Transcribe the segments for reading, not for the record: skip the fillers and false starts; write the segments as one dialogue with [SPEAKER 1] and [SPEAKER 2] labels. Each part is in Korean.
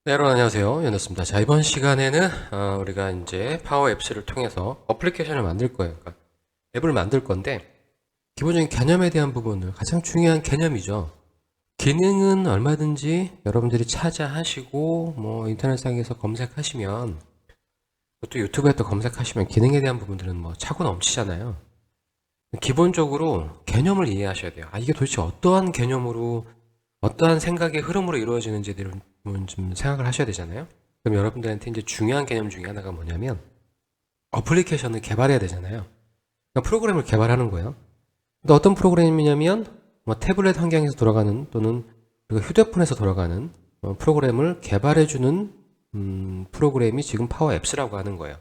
[SPEAKER 1] 네, 여러분 안녕하세요. 연우습니다. 자, 이번 시간에는 우리가 이제 파워 앱스를 통해서 어플리케이션을 만들 거예요. 그러니까 앱을 만들 건데 기본적인 개념에 대한 부분을 가장 중요한 개념이죠. 기능은 얼마든지 여러분들이 찾아하시고 뭐 인터넷상에서 검색하시면 또 유튜브에 또 검색하시면 기능에 대한 부분들은 뭐 차고 넘치잖아요. 기본적으로 개념을 이해하셔야 돼요. 이게 도대체 어떠한 개념으로 어떠한 생각의 흐름으로 이루어지는지에 대한 부분 좀 생각을 하셔야 되잖아요. 그럼 여러분들한테 이제 중요한 개념 중에 하나가 뭐냐면 어플리케이션을 개발해야 되잖아요. 그러니까 프로그램을 개발하는 거예요. 근데 어떤 프로그램이냐면 뭐 태블릿 환경에서 돌아가는 또는 그리고 휴대폰에서 돌아가는 프로그램을 개발해주는 프로그램이 지금 파워 앱스라고 하는 거예요.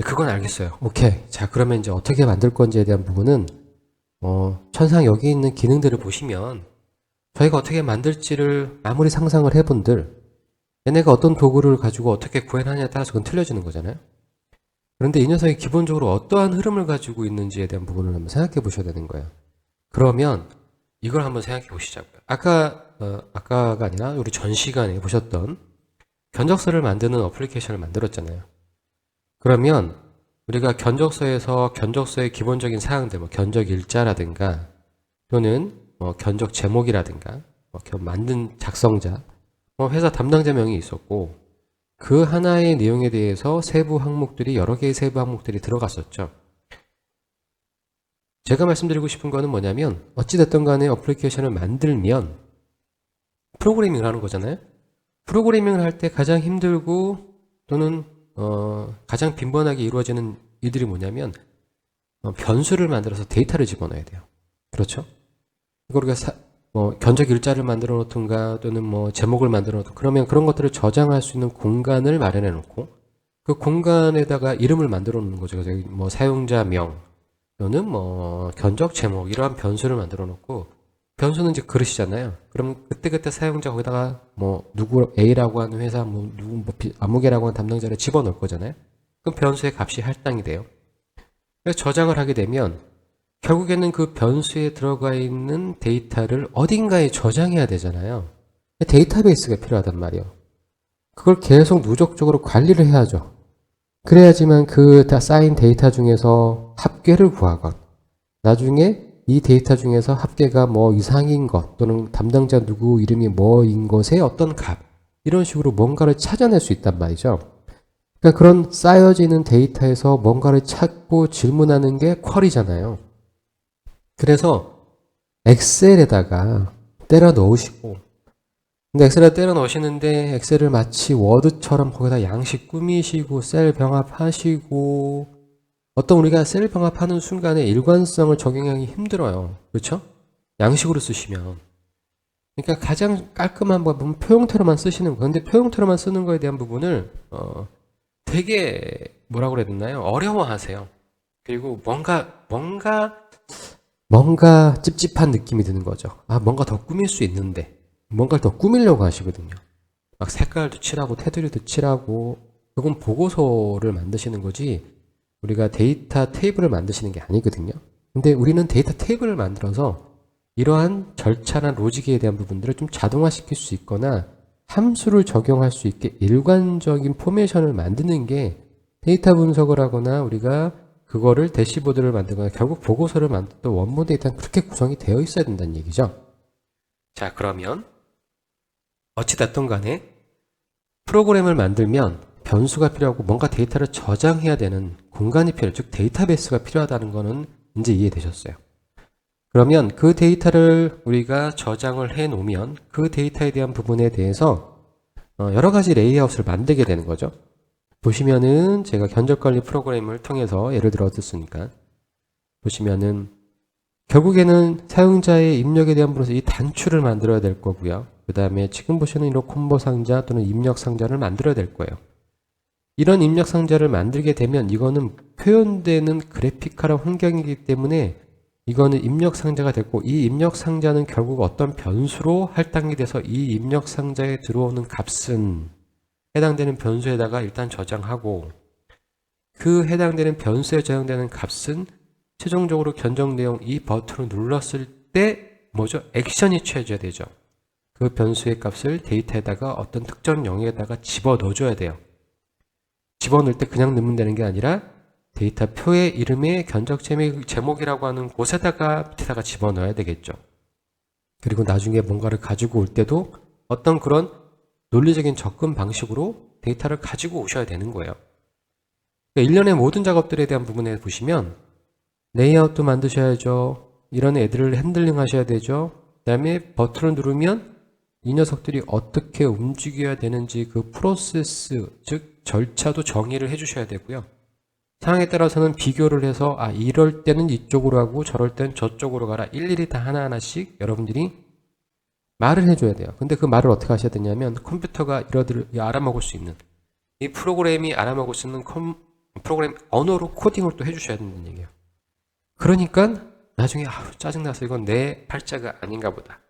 [SPEAKER 1] 그건 알겠어요. 오케이. 자, 그러면 이제 어떻게 만들 건지에 대한 부분은 천상 여기 있는 기능들을 보시면 저희가 어떻게 만들지를 아무리 상상을 해본들 얘네가 어떤 도구를 가지고 어떻게 구현하냐에 따라서 그건 틀려지는 거잖아요. 그런데 이 녀석이 기본적으로 어떠한 흐름을 가지고 있는지에 대한 부분을 한번 생각해 보셔야 되는 거예요. 그러면 이걸 한번 생각해 보시자고요. 아까가 아니라 우리 전 시간에 보셨던 견적서를 만드는 어플리케이션을 만들었잖아요. 그러면 우리가 견적서에서 견적서의 기본적인 사항들, 뭐 견적 일자라든가 또는 견적 제목이라든가 만든 작성자, 회사 담당자명이 있었고 그 하나의 내용에 대해서 세부 항목들이 여러 개의 세부 항목들이 들어갔었죠. 제가 말씀드리고 싶은 거는 뭐냐면 어찌됐든 간에 어플리케이션을 만들면 프로그래밍을 하는 거잖아요. 프로그래밍을 할 때 가장 힘들고 또는 가장 빈번하게 이루어지는 일들이 뭐냐면 변수를 만들어서 데이터를 집어넣어야 돼요. 그렇죠? 이걸 우리가 견적 일자를 만들어 놓든가 또는 뭐 제목을 만들어 놓든 그러면 그런 것들을 저장할 수 있는 공간을 마련해 놓고 그 공간에다가 이름을 만들어 놓는 거죠. 그래서 뭐 사용자명 또는 뭐 견적 제목 이러한 변수를 만들어 놓고 변수는 이제 그릇이잖아요. 그럼 그때그때 사용자 거기다가 뭐 누구 A라고 하는 회사 뭐 누구 뭐 아무개라고 하는 담당자를 집어넣을 거잖아요. 그럼 변수의 값이 할당이 돼요. 그래서 저장을 하게 되면 결국에는 그 변수에 들어가 있는 데이터를 어딘가에 저장해야 되잖아요. 데이터베이스가 필요하단 말이에요. 그걸 계속 누적적으로 관리를 해야죠. 그래야지만 그 다 쌓인 데이터 중에서 합계를 구하건 나중에 이 데이터 중에서 합계가 뭐 이상인 것 또는 담당자 누구 이름이 뭐인 것의 어떤 값 이런 식으로 뭔가를 찾아낼 수 있단 말이죠. 그러니까 그런 쌓여지는 데이터에서 뭔가를 찾고 질문하는 게 쿼리잖아요. 그래서 엑셀에다가 때려 넣으시고 근데 엑셀에 때려 넣으시는데 엑셀을 마치 워드처럼 거기다 양식 꾸미시고 셀 병합하시고 어떤 우리가 셀 병합하는 순간에 일관성을 적용하기 힘들어요. 그렇죠? 양식으로 쓰시면 그러니까 가장 깔끔한 방법은 표형태로만 쓰시는 거예요. 근데 표형태로만 쓰는 거에 대한 부분을 되게 뭐라고 그래야 되나요? 어려워하세요. 그리고 뭔가 찝찝한 느낌이 드는 거죠. 뭔가 더 꾸밀 수 있는데 뭔가를 더 꾸미려고 하시거든요. 막 색깔도 칠하고 테두리도 칠하고 그건 보고서를 만드시는 거지 우리가 데이터 테이블을 만드시는 게 아니거든요. 근데 우리는 데이터 테이블을 만들어서 이러한 절차나 로직에 대한 부분들을 좀 자동화시킬 수 있거나 함수를 적용할 수 있게 일관적인 포메이션을 만드는 게 데이터 분석을 하거나 우리가 그거를 대시보드를 만들거나 결국 보고서를 만들던 원본 데이터는 그렇게 구성이 되어 있어야 된다는 얘기죠. 자, 그러면 어찌됐든 간에 프로그램을 만들면 변수가 필요하고 뭔가 데이터를 저장해야 되는 공간이 필요해요. 즉 데이터베이스가 필요하다는 거는 이제 이해되셨어요. 그러면 그 데이터를 우리가 저장을 해 놓으면 그 데이터에 대한 부분에 대해서 여러 가지 레이아웃을 만들게 되는 거죠. 보시면은 제가 견적관리 프로그램을 통해서 예를 들어 얻었으니까 보시면은 결국에는 사용자의 입력에 대한 부분에서 이 단추를 만들어야 될 거고요. 그 다음에 지금 보시는 이런 콤보 상자 또는 입력 상자를 만들어야 될 거예요. 이런 입력 상자를 만들게 되면 이거는 표현되는 그래픽화한 환경이기 때문에 이거는 입력 상자가 됐고 이 입력 상자는 결국 어떤 변수로 할당이 돼서 이 입력 상자에 들어오는 값은 해당되는 변수에다가 일단 저장하고 그 해당되는 변수에 저장되는 값은 최종적으로 견적 내용 이 버튼을 눌렀을 때 뭐죠? 액션이 취해져야 되죠. 그 변수의 값을 데이터에다가 어떤 특정 영역에다가 집어넣어줘야 돼요. 집어넣을 때 그냥 넣으면 되는 게 아니라 데이터 표의 이름에 견적 제목이라고 하는 곳에다가 밑에다가 집어넣어야 되겠죠. 그리고 나중에 뭔가를 가지고 올 때도 어떤 그런 논리적인 접근 방식으로 데이터를 가지고 오셔야 되는 거예요. 그러니까 일련의 모든 작업들에 대한 부분에 보시면 레이아웃도 만드셔야죠. 이런 애들을 핸들링 하셔야 되죠. 그 다음에 버튼을 누르면 이 녀석들이 어떻게 움직여야 되는지 그 프로세스, 즉 절차도 정의를 해주셔야 되고요. 상황에 따라서는 비교를 해서 이럴 때는 이쪽으로 하고 저럴 때는 저쪽으로 가라. 일일이 다 하나하나씩 여러분들이 말을 해줘야 돼요. 근데 그 말을 어떻게 하셔야 되냐면 컴퓨터가 알아먹을 수 있는 이 프로그램이 알아먹을 수 있는 프로그램 언어로 코딩을 또 해주셔야 된다는 얘기예요. 그러니까 나중에 짜증나서 이건 내 팔자가 아닌가 보다.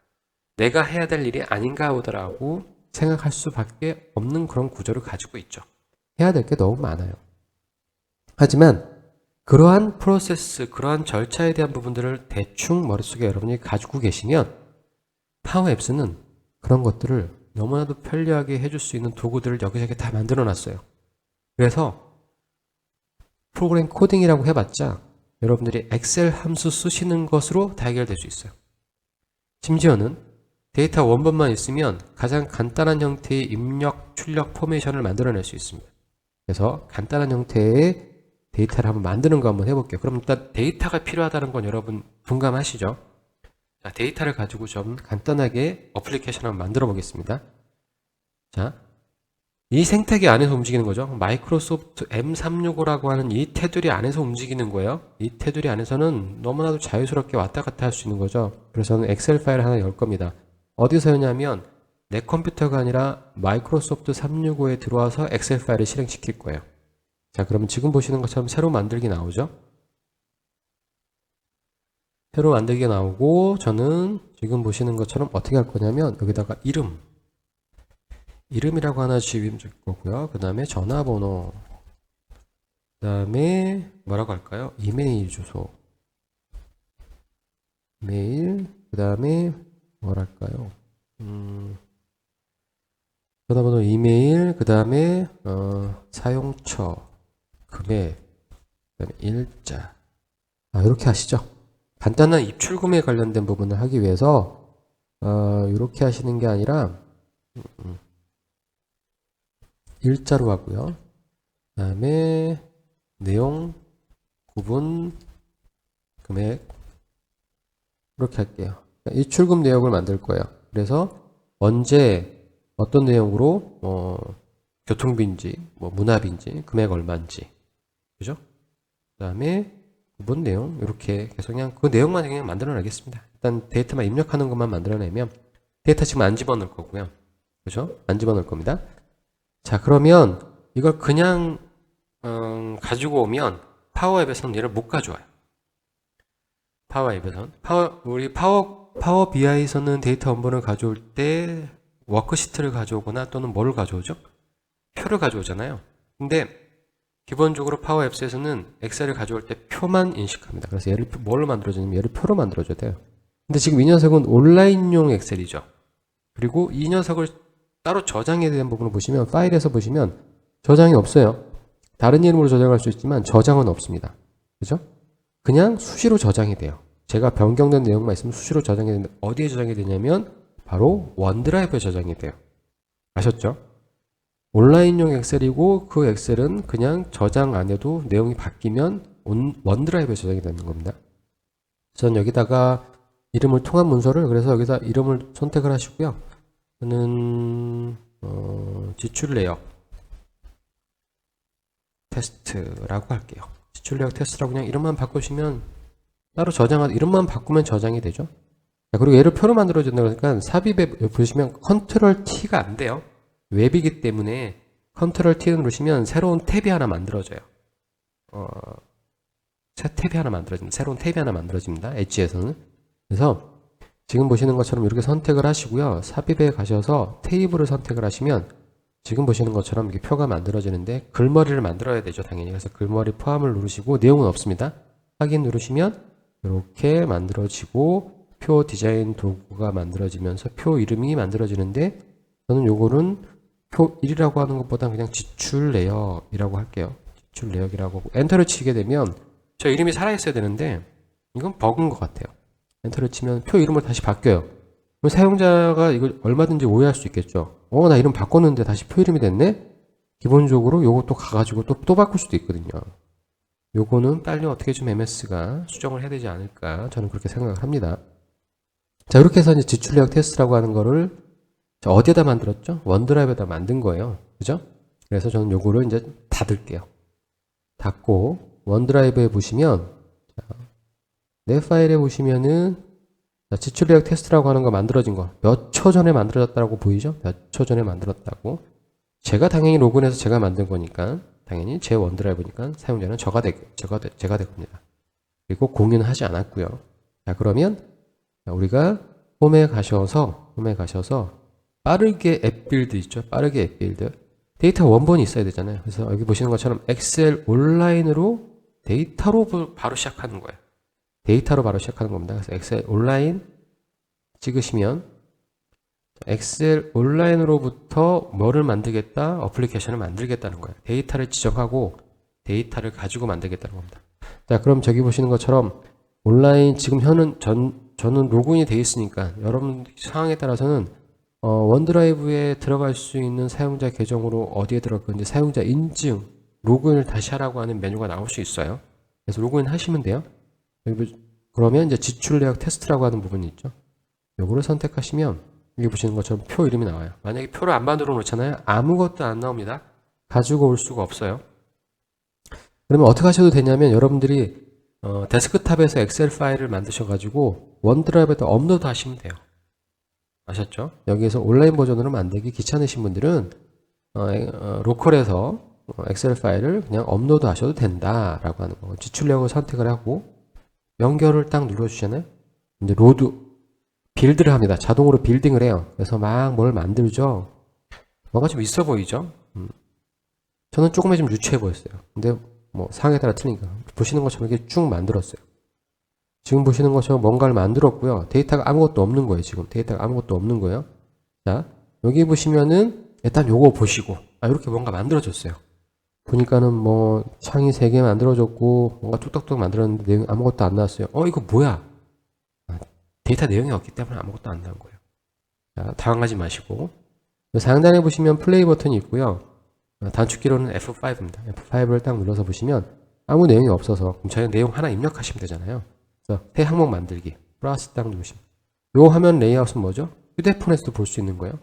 [SPEAKER 1] 내가 해야 될 일이 아닌가 보다라고 생각할 수밖에 없는 그런 구조를 가지고 있죠. 해야 될 게 너무 많아요. 하지만 그러한 프로세스, 그러한 절차에 대한 부분들을 대충 머릿속에 여러분이 가지고 계시면 파워 앱스는 그런 것들을 너무나도 편리하게 해줄 수 있는 도구들을 여기저기 다 만들어 놨어요. 그래서 프로그램 코딩이라고 해봤자 여러분들이 엑셀 함수 쓰시는 것으로 다 해결될 수 있어요. 심지어는 데이터 원본만 있으면 가장 간단한 형태의 입력, 출력 포메이션을 만들어낼 수 있습니다. 그래서 간단한 형태의 데이터를 한번 만드는 거 한번 해볼게요. 그럼 일단 데이터가 필요하다는 건 여러분 동감하시죠? 자, 데이터를 가지고 좀 간단하게 어플리케이션 한번 만들어 보겠습니다. 자, 이 생태계 안에서 움직이는 거죠. 마이크로소프트 M365라고 하는 이 테두리 안에서 움직이는 거예요. 이 테두리 안에서는 너무나도 자유스럽게 왔다 갔다 할 수 있는 거죠. 그래서 저는 엑셀 파일을 하나 열 겁니다. 어디서 여냐면 내 컴퓨터가 아니라 마이크로소프트 365에 들어와서 엑셀 파일을 실행시킬 거예요. 자, 그러면 지금 보시는 것처럼 새로 만들기 나오죠. 새로 만들기 나오고 저는 지금 보시는 것처럼 어떻게 할 거냐면 여기다가 이름이라고 하나 지금 줄 거고요. 그 다음에 전화번호, 그 다음에 뭐라고 할까요? 이메일 주소, 메일, 그 다음에 뭐랄까요? 전화번호, 이메일, 그 다음에 사용처, 금액, 그 다음에 일자. 이렇게 하시죠. 간단한 입출금에 관련된 부분을 하기 위해서 이렇게 하시는 게 아니라 일자로 하고요. 그 다음에 내용, 구분, 금액 이렇게 할게요. 입출금 내역을 만들 거예요. 그래서 언제 어떤 내용으로 교통비인지 문화비인지 금액 얼마인지 그죠? 그 다음에 구분 내용 이렇게 계속 그냥 그 내용만 그냥 만들어내겠습니다. 일단 데이터만 입력하는 것만 만들어내면 데이터 지금 안 집어넣을 거고요. 그죠? 안 집어넣을 겁니다. 자, 그러면 이걸 그냥 가지고 오면 파워 앱에서는 얘를 못 가져와요. 파워 앱에서는 우리 파워 BI에서는 데이터 원본을 가져올 때 워크시트를 가져오거나 또는 뭐를 가져오죠? 표를 가져오잖아요. 근데 기본적으로 파워 앱스에서는 엑셀을 가져올 때 표만 인식합니다. 그래서 얘를 뭘로 만들어주냐면 얘를 표로 만들어줘야 돼요. 근데 지금 이 녀석은 온라인용 엑셀이죠. 그리고 이 녀석을 따로 저장에 대한 부분을 보시면 파일에서 보시면 저장이 없어요. 다른 이름으로 저장할 수 있지만 저장은 없습니다. 그죠? 그냥 수시로 저장이 돼요. 제가 변경된 내용만 있으면 수시로 저장이 되는데 어디에 저장이 되냐면 바로 원드라이브에 저장이 돼요. 아셨죠? 온라인용 엑셀이고 그 엑셀은 그냥 저장 안 해도 내용이 바뀌면 원드라이브에 저장이 되는 겁니다. 전 여기다가 이름을 통한 문서를 그래서 여기다 이름을 선택을 하시고요. 저는 지출 내역 테스트라고 할게요. 지출 내역 테스트라고 그냥 이름만 바꾸시면 따로 이름만 바꾸면 저장이 되죠. 자, 그리고 얘를 표로 만들어준다 그러니까 삽입에 보시면 컨트롤 T가 안 돼요. 웹이기 때문에 컨트롤 T를 누르시면 새로운 탭이 하나 만들어져요. 새 탭이 하나 만들어집니다. 새로운 탭이 하나 만들어집니다. 엣지에서는. 그래서 지금 보시는 것처럼 이렇게 선택을 하시고요. 삽입에 가셔서 테이블을 선택을 하시면 지금 보시는 것처럼 이렇게 표가 만들어지는데 글머리를 만들어야 되죠. 당연히. 그래서 글머리 포함을 누르시고 내용은 없습니다. 확인 누르시면 이렇게 만들어지고 표 디자인 도구가 만들어지면서 표 이름이 만들어지는데 저는 요거는 표 1이라고 하는 것보다 그냥 지출 내역이라고 할게요. 지출 내역이라고 하고 엔터를 치게 되면 저 이름이 살아있어야 되는데 이건 버그인 것 같아요. 엔터를 치면 표 이름을 다시 바뀌어요. 그럼 사용자가 이걸 얼마든지 오해할 수 있겠죠. 나 이름 바꿨는데 다시 표 이름이 됐네? 기본적으로 요거 또 가가지고 또 바꿀 수도 있거든요. 요거는 빨리 어떻게 좀 MS가 수정을 해야 되지 않을까 저는 그렇게 생각을 합니다. 자, 이렇게 해서 이제 지출 내역 테스트라고 하는 거를 어디에다 만들었죠? 원드라이브에다 만든 거예요. 그죠? 그래서 저는 요거를 이제 닫을게요. 닫고 원드라이브에 보시면 내 파일에 보시면은 지출 내역 테스트라고 하는 거 만들어진 거 몇 초 전에 만들어졌다고 보이죠? 몇 초 전에 만들었다고. 제가 당연히 로그인해서 제가 만든 거니까 당연히 제 원드라이브니까 사용자는 제가 될 겁니다. 그리고 공유는 하지 않았고요. 자, 그러면 우리가 홈에 가셔서 빠르게 앱 빌드 있죠? 빠르게 앱 빌드. 데이터 원본이 있어야 되잖아요. 그래서 여기 보시는 것처럼 엑셀 온라인으로 데이터로 바로 시작하는 거예요. 데이터로 바로 시작하는 겁니다. 그래서 엑셀 온라인 찍으시면 엑셀 온라인으로부터 뭐를 만들겠다? 어플리케이션을 만들겠다는 거예요. 데이터를 지정하고 데이터를 가지고 만들겠다는 겁니다. 자, 그럼 저기 보시는 것처럼 온라인 지금 저는 로그인이 되어 있으니까 여러분 상황에 따라서는 원드라이브에 들어갈 수 있는 사용자 계정으로 어디에 들어갈 건지 사용자 인증, 로그인을 다시 하라고 하는 메뉴가 나올 수 있어요. 그래서 로그인 하시면 돼요. 그러면 이제 지출 내역 테스트라고 하는 부분이 있죠. 요거를 선택하시면 여기 보시는 것처럼 표 이름이 나와요. 만약에 표를 안 만들어 놓잖아요. 아무것도 안 나옵니다. 가지고 올 수가 없어요. 그러면 어떻게 하셔도 되냐면 여러분들이 데스크탑에서 엑셀 파일을 만드셔가지고 원드라이브에다 업로드 하시면 돼요. 아셨죠? 여기에서 온라인 버전으로 만들기 귀찮으신 분들은 로컬에서 엑셀 파일을 그냥 업로드 하셔도 된다라고 하는 거. 지출 내역을 선택을 하고 연결을 딱 눌러주잖아요. 이제 로드 빌드를 합니다. 자동으로 빌딩을 해요. 그래서 막 뭘 만들죠. 뭔가 좀 있어 보이죠? 저는 조금은 좀 유치해 보였어요. 근데 뭐 상황에 따라 틀리니까 보시는 것처럼 이렇게 쭉 만들었어요. 지금 보시는 것처럼 뭔가를 만들었고요. 데이터가 아무것도 없는 거예요. 지금 데이터가 아무것도 없는 거예요. 자, 여기 보시면은 일단 요거 보시고 이렇게 뭔가 만들어졌어요. 보니까는 뭐 창이 3개 만들어졌고 뭔가 뚝딱뚝 만들었는데 내용 아무것도 안 나왔어요. 이거 뭐야? 데이터 내용이 없기 때문에 아무것도 안 나온 거예요. 자, 당황하지 마시고 상단에 보시면 플레이 버튼이 있고요. 단축키로는 F5입니다. F5를 딱 눌러서 보시면 아무 내용이 없어서 그럼 저희 내용 하나 입력하시면 되잖아요. 그래서 새 항목 만들기 플러스 딱 누르시면 요 화면 레이아웃은 뭐죠? 휴대폰에서도 볼 수 있는 거예요.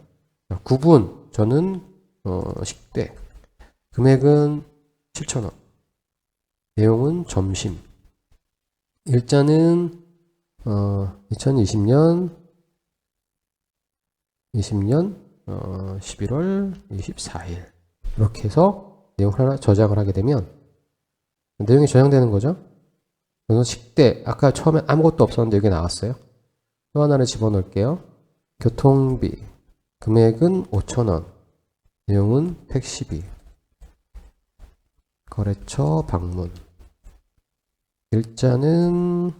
[SPEAKER 1] 구분 저는 식대 금액은 7,000원 내용은 점심 일자는 2020년 11월 24일 이렇게 해서 내용을 하나 저장을 하게 되면 내용이 저장되는 거죠. 그래서 식대 아까 처음에 아무것도 없었는데 여기 나왔어요. 또 하나를 집어넣을게요. 교통비 금액은 5,000원 내용은 택시비 거래처 방문 일자는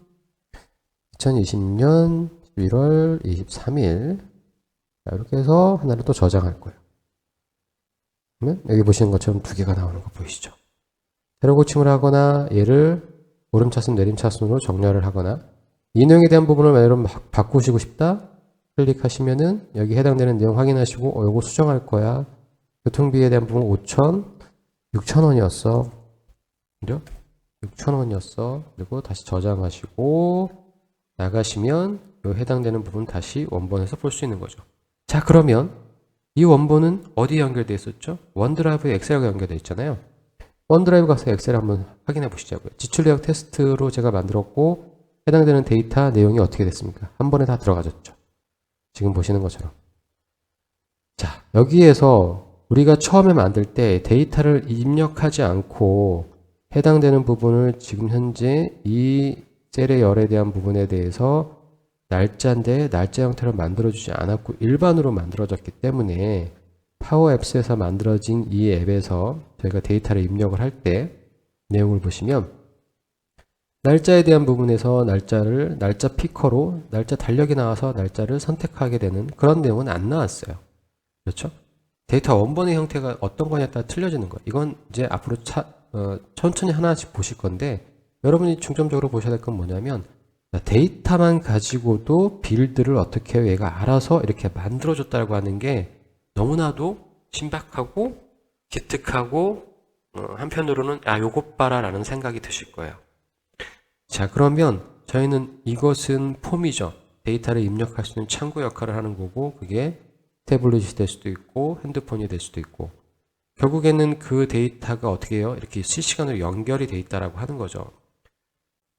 [SPEAKER 1] 2020년 11월 23일 이렇게 해서 하나를 또 저장할 거예요. 그러면 여기 보시는 것처럼 2개가 나오는 거 보이시죠? 세로 고침을 하거나 얘를 오름차순 내림차순으로 정렬을 하거나 이 내용에 대한 부분을 여러분 바꾸시고 싶다 클릭하시면은 여기 해당되는 내용 확인하시고 요거 수정할 거야. 교통비에 대한 부분 5,000 6,000원이었어. 그죠? 6,000원이었어. 그리고 다시 저장하시고 나가시면 요 해당되는 부분 다시 원본에서 볼 수 있는 거죠. 자, 그러면 이 원본은 어디에 연결되어 있었죠? 원드라이브에 엑셀과 연결되어 있잖아요. 원드라이브 가서 엑셀 한번 확인해 보시자고요. 지출 내역 테스트로 제가 만들었고 해당되는 데이터 내용이 어떻게 됐습니까? 한 번에 다 들어가졌죠. 지금 보시는 것처럼. 자, 여기에서 우리가 처음에 만들 때 데이터를 입력하지 않고 해당되는 부분을 지금 현재 이 셀의 열에 대한 부분에 대해서 날짜인데 날짜 형태로 만들어주지 않았고 일반으로 만들어졌기 때문에 파워 앱스에서 만들어진 이 앱에서 저희가 데이터를 입력을 할 때 내용을 보시면 날짜에 대한 부분에서 날짜 피커로 날짜 달력이 나와서 날짜를 선택하게 되는 그런 내용은 안 나왔어요. 그렇죠? 데이터 원본의 형태가 어떤 거냐에 따라 틀려지는 거예요. 이건 이제 앞으로 천천히 하나씩 보실 건데 여러분이 중점적으로 보셔야 될 건 뭐냐면 데이터만 가지고도 빌드를 어떻게 해요? 얘가 알아서 이렇게 만들어줬다고 하는 게 너무나도 신박하고 기특하고 한편으로는 요것 봐라 라는 생각이 드실 거예요. 자, 그러면 저희는 이것은 폼이죠. 데이터를 입력할 수 있는 창구 역할을 하는 거고 그게 태블릿이 될 수도 있고 핸드폰이 될 수도 있고 결국에는 그 데이터가 어떻게 해요? 이렇게 실시간으로 연결이 돼 있다라고 하는 거죠.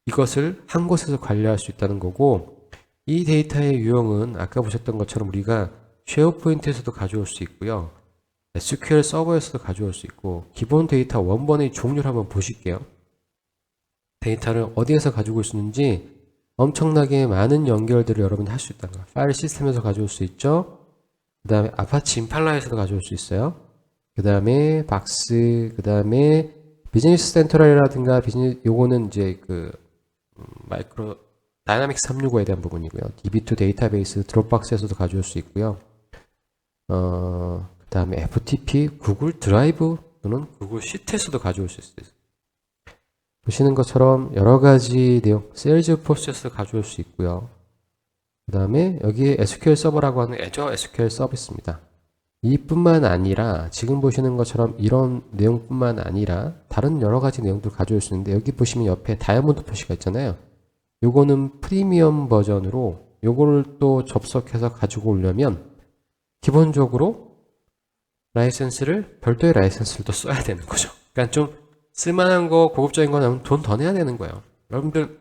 [SPEAKER 1] 이것을 한 곳에서 관리할 수 있다는 거고 이 데이터의 유형은 아까 보셨던 것처럼 우리가 쉐어포인트에서도 가져올 수 있고요. SQL 서버에서도 가져올 수 있고 기본 데이터 원본의 종류를 한번 보실게요. 데이터를 어디에서 가지고 올 수 있는지 엄청나게 많은 연결들을 여러분이 할 수 있다는 거예요. 파일 시스템에서 가져올 수 있죠. 그 다음에 아파치 임팔라에서도 가져올 수 있어요. 그 다음에 박스, 그 다음에 비즈니스 센트럴이라든가 요거는 이제 마이크로 다이나믹스 365에 대한 부분이고요. DB2 데이터베이스 드롭박스에서도 가져올 수 있고요. 그 다음에 FTP, 구글 드라이브 또는 구글 시트에서도 가져올 수 있어요. 보시는 것처럼 여러 가지 내용, 세일즈포스에서 가져올 수 있고요. 그 다음에 여기 SQL 서버라고 하는 애저 SQL 서비스입니다. 이뿐만 아니라 지금 보시는 것처럼 이런 내용뿐만 아니라 다른 여러 가지 내용도 가져올 수 있는데 여기 보시면 옆에 다이아몬드 표시가 있잖아요. 요거는 프리미엄 버전으로 요거를 또 접속해서 가지고 오려면 기본적으로 라이센스를 별도의 라이센스를 또 써야 되는 거죠. 그러니까 좀 쓸만한 거 고급적인 거 나오면 돈 더 내야 되는 거예요. 여러분들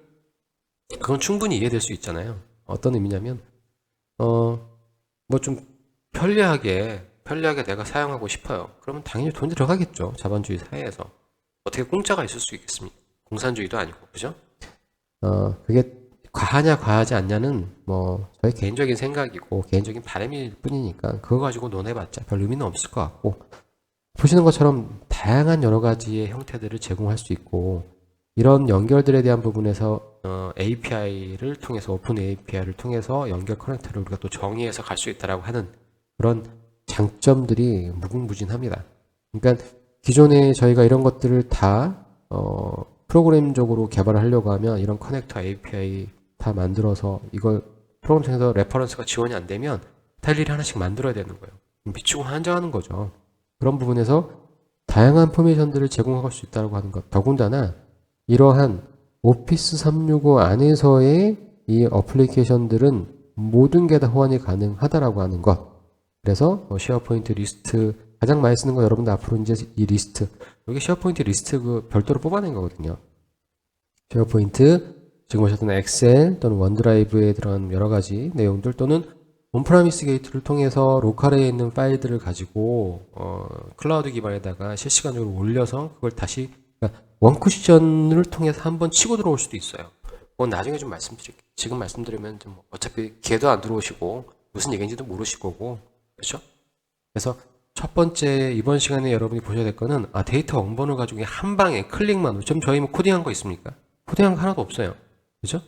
[SPEAKER 1] 그건 충분히 이해될 수 있잖아요. 어떤 의미냐면 뭐 좀 편리하게 내가 사용하고 싶어요. 그러면 당연히 돈이 들어가겠죠. 자본주의 사회에서. 어떻게 공짜가 있을 수 있겠습니까? 공산주의도 아니고, 그죠? 그게 과하냐 과하지 않냐는 뭐 저의 개인적인 생각이고 개인적인 바람일 뿐이니까 그거 가지고 논해봤자 별 의미는 없을 것 같고 보시는 것처럼 다양한 여러 가지의 형태들을 제공할 수 있고 이런 연결들에 대한 부분에서 API를 통해서 오픈 API를 통해서 연결 커넥터를 우리가 또 정의해서 갈 수 있다라고 하는 그런 장점들이 무궁무진합니다. 그러니까 기존에 저희가 이런 것들을 다 프로그램적으로 개발을 하려고 하면 이런 커넥터 API 다 만들어서 이걸 프로그램에서 레퍼런스가 지원이 안 되면 다 일일이 하나씩 만들어야 되는 거예요. 미치고 환장하는 거죠. 그런 부분에서 다양한 포메이션들을 제공할 수 있다고 하는 것. 더군다나 이러한 오피스 365 안에서의 이 어플리케이션들은 모든 게 다 호환이 가능하다라고 하는 것. 그래서 쉐어포인트 리스트 가장 많이 쓰는 거 여러분들 앞으로 이제 이 리스트 여기 쉐어포인트 리스트 별도로 뽑아낸 거거든요. 쉐어포인트 지금 보셨던 엑셀 또는 원드라이브에 들어간 여러 가지 내용들 또는 온프라미스 게이트를 통해서 로컬에 있는 파일들을 가지고 클라우드 기반에다가 실시간적으로 올려서 그걸 다시 그러니까 원쿠션을 통해서 한번 치고 들어올 수도 있어요. 그건 나중에 좀 말씀드릴게요. 지금 말씀드리면 좀 어차피 기회도 안 들어오시고 무슨 얘기인지도 모르실 거고 그렇죠? 그래서 첫 번째 이번 시간에 여러분이 보셔야 될 거는 데이터 원본을 가지고 한 방에 클릭만 좀 저희 뭐 코딩한 거 있습니까? 코딩한 거 하나도 없어요. 그렇죠?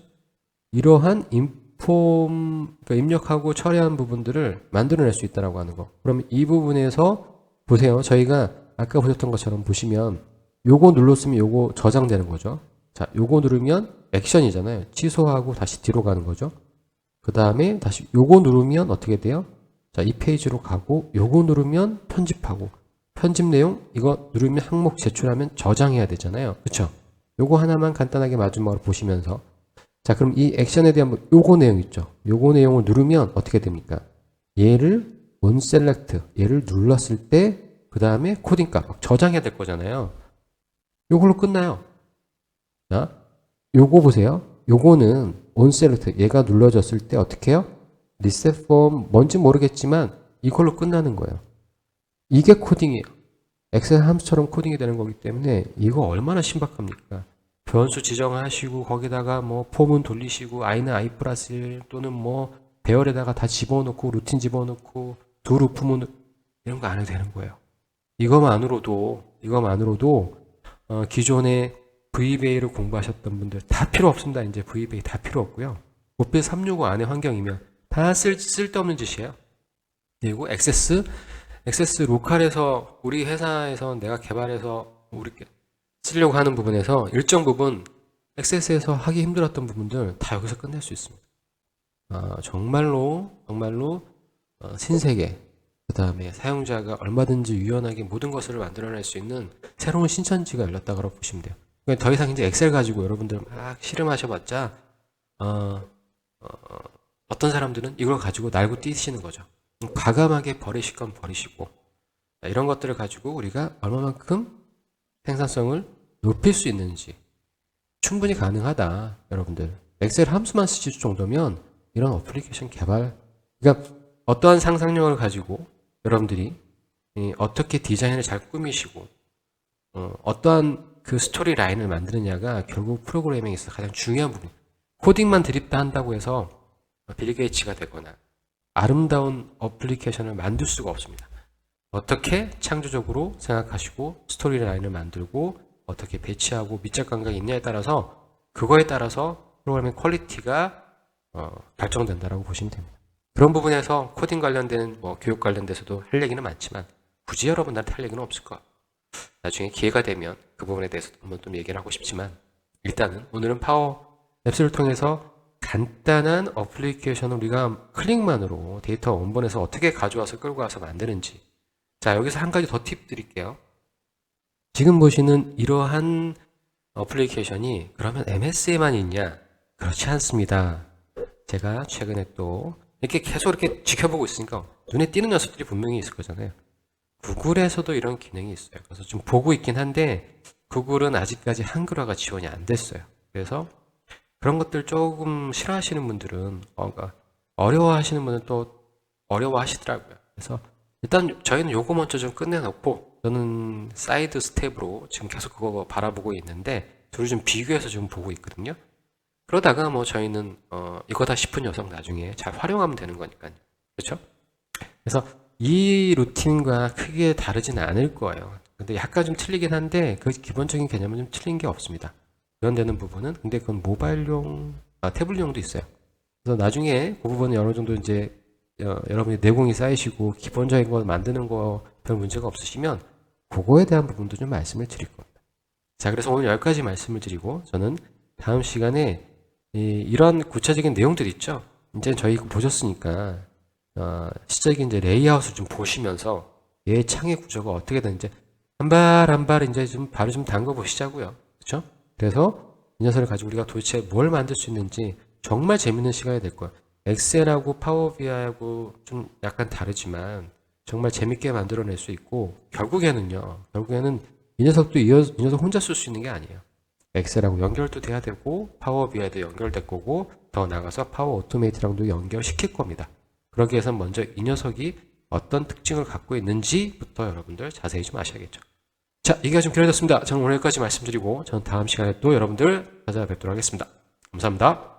[SPEAKER 1] 이러한 그러니까 입력하고 처리한 부분들을 만들어낼 수 있다고 하는 거. 그럼 이 부분에서 보세요. 저희가 아까 보셨던 것처럼 보시면 요거 눌렀으면 요거 저장되는 거죠. 자, 요거 누르면 액션이잖아요. 취소하고 다시 뒤로 가는 거죠. 그 다음에 다시 요거 누르면 어떻게 돼요? 자, 이 페이지로 가고 요거 누르면 편집하고 편집 내용 이거 누르면 항목 제출하면 저장해야 되잖아요. 그쵸? 요거 하나만 간단하게 마지막으로 보시면서 자, 그럼 이 액션에 대한 요거 내용 있죠. 요거 내용을 누르면 어떻게 됩니까? 얘를 onSelect 얘를 눌렀을 때 그 다음에 코딩 값 저장해야 될 거잖아요. 요걸로 끝나요. 자, 요거 보세요. 요거는 onSelect 얘가 눌러졌을 때 어떻게 해요? 리셋 폼 뭔지 모르겠지만 이걸로 끝나는 거예요. 이게 코딩이에요. 엑셀 함수처럼 코딩이 되는 거기 때문에 이거 얼마나 신박합니까? 변수 지정하시고 거기다가 뭐 폼은 돌리시고 i는 i 플러스 1 또는 뭐 배열에다가 다 집어넣고 루틴 집어넣고 두 루프문 이런 거 안 해도 되는 거예요. 이것만으로도 기존의 VBA를 공부하셨던 분들 다 필요 없습니다. 이제 VBA 다 필요 없고요. 오피스 365 안의 환경이면 다 쓸데없는 짓이에요. 그리고 액세스 로컬에서 우리 회사에서 내가 개발해서 우리 쓰려고 하는 부분에서 일정 부분 액세스에서 하기 힘들었던 부분들 다 여기서 끝낼 수 있습니다. 정말로 신세계, 그 다음에 사용자가 얼마든지 유연하게 모든 것을 만들어낼 수 있는 새로운 신천지가 열렸다고 보시면 돼요. 그러니까 더 이상 이제 엑셀 가지고 여러분들 막 실험하셔봤자 어떤 사람들은 이걸 가지고 날고 뛰시는 거죠. 과감하게 버리실 건 버리시고, 이런 것들을 가지고 우리가 얼마만큼 생산성을 높일 수 있는지 충분히 가능하다. 여러분들 엑셀 함수만 쓰실 정도면 이런 어플리케이션 개발, 그러니까 어떠한 상상력을 가지고 여러분들이 어떻게 디자인을 잘 꾸미시고 어떠한 그 스토리 라인을 만드느냐가 결국 프로그래밍에서 가장 중요한 부분. 코딩만 드립다 한다고 해서 빌 게이츠가 되거나 아름다운 어플리케이션을 만들 수가 없습니다. 어떻게 창조적으로 생각하시고 스토리 라인을 만들고 어떻게 배치하고 밑작 감각이 있냐에 따라서, 그거에 따라서 프로그래밍 퀄리티가 결정된다라고 보시면 됩니다. 그런 부분에서 코딩 관련된 교육 관련돼서도 할 얘기는 많지만 굳이 여러분들한테 할 얘기는 없을 거예요. 나중에 기회가 되면 그 부분에 대해서 한번 좀 얘기를 하고 싶지만, 일단은 오늘은 파워 앱스를 통해서 간단한 어플리케이션을 우리가 클릭만으로 데이터 원본에서 어떻게 가져와서 끌고 와서 만드는지. 자, 여기서 한 가지 더 팁 드릴게요. 지금 보시는 이러한 어플리케이션이 그러면 MS에만 있냐? 그렇지 않습니다. 제가 최근에 또 이렇게 계속 이렇게 지켜보고 있으니까 눈에 띄는 녀석들이 분명히 있을 거잖아요. 구글에서도 이런 기능이 있어요. 그래서 좀 보고 있긴 한데 구글은 아직까지 한글화가 지원이 안 됐어요. 그래서 그런 것들 조금 싫어하시는 분들은 어려워하시는 분은 또 어려워하시더라고요. 그래서 일단 저희는 요거 먼저 좀 끝내놓고, 저는 사이드 스텝으로 지금 계속 그거 바라보고 있는데 둘을 좀 비교해서 좀 보고 있거든요. 그러다가 저희는 이거다 싶은 녀석 나중에 잘 활용하면 되는 거니까요. 그렇죠? 그래서 이 루틴과 크게 다르지는 않을 거예요. 근데 약간 좀 틀리긴 한데 그 기본적인 개념은 좀 틀린 게 없습니다. 구현되는 부분은. 근데 그건 모바일용, 태블릿용도 있어요. 그래서 나중에 그 부분은 어느 정도 이제 여러분이 내공이 쌓이시고 기본적인 거 만드는 거 별 문제가 없으시면 그거에 대한 부분도 좀 말씀을 드릴 겁니다. 자, 그래서 오늘 여기까지 말씀을 드리고, 저는 다음 시간에 이런 구체적인 내용들 있죠. 이제 저희 이거 보셨으니까 시적인 이제 레이아웃을 좀 보시면서 얘의 창의 구조가 어떻게 되는지 한 발 한 발 이제 좀 발을 좀 담궈 보시자고요. 그렇죠? 그래서 이 녀석을 가지고 우리가 도대체 뭘 만들 수 있는지 정말 재밌는 시간이 될 거예요. 엑셀하고 파워 BI하고 좀 약간 다르지만 정말 재밌게 만들어낼 수 있고, 결국에는 이 녀석도 이 녀석 혼자 쓸 수 있는 게 아니에요. 엑셀하고 연결도 돼야 되고 파워 BI도 연결될 거고 더 나가서 파워 오토메이트랑도 연결시킬 겁니다. 그러기 위해서 먼저 이 녀석이 어떤 특징을 갖고 있는지부터 여러분들 자세히 좀 아셔야겠죠. 자, 얘기가 좀 길어졌습니다. 저는 오늘 여기까지 말씀드리고 저는 다음 시간에 또 여러분들 찾아뵙도록 하겠습니다. 감사합니다.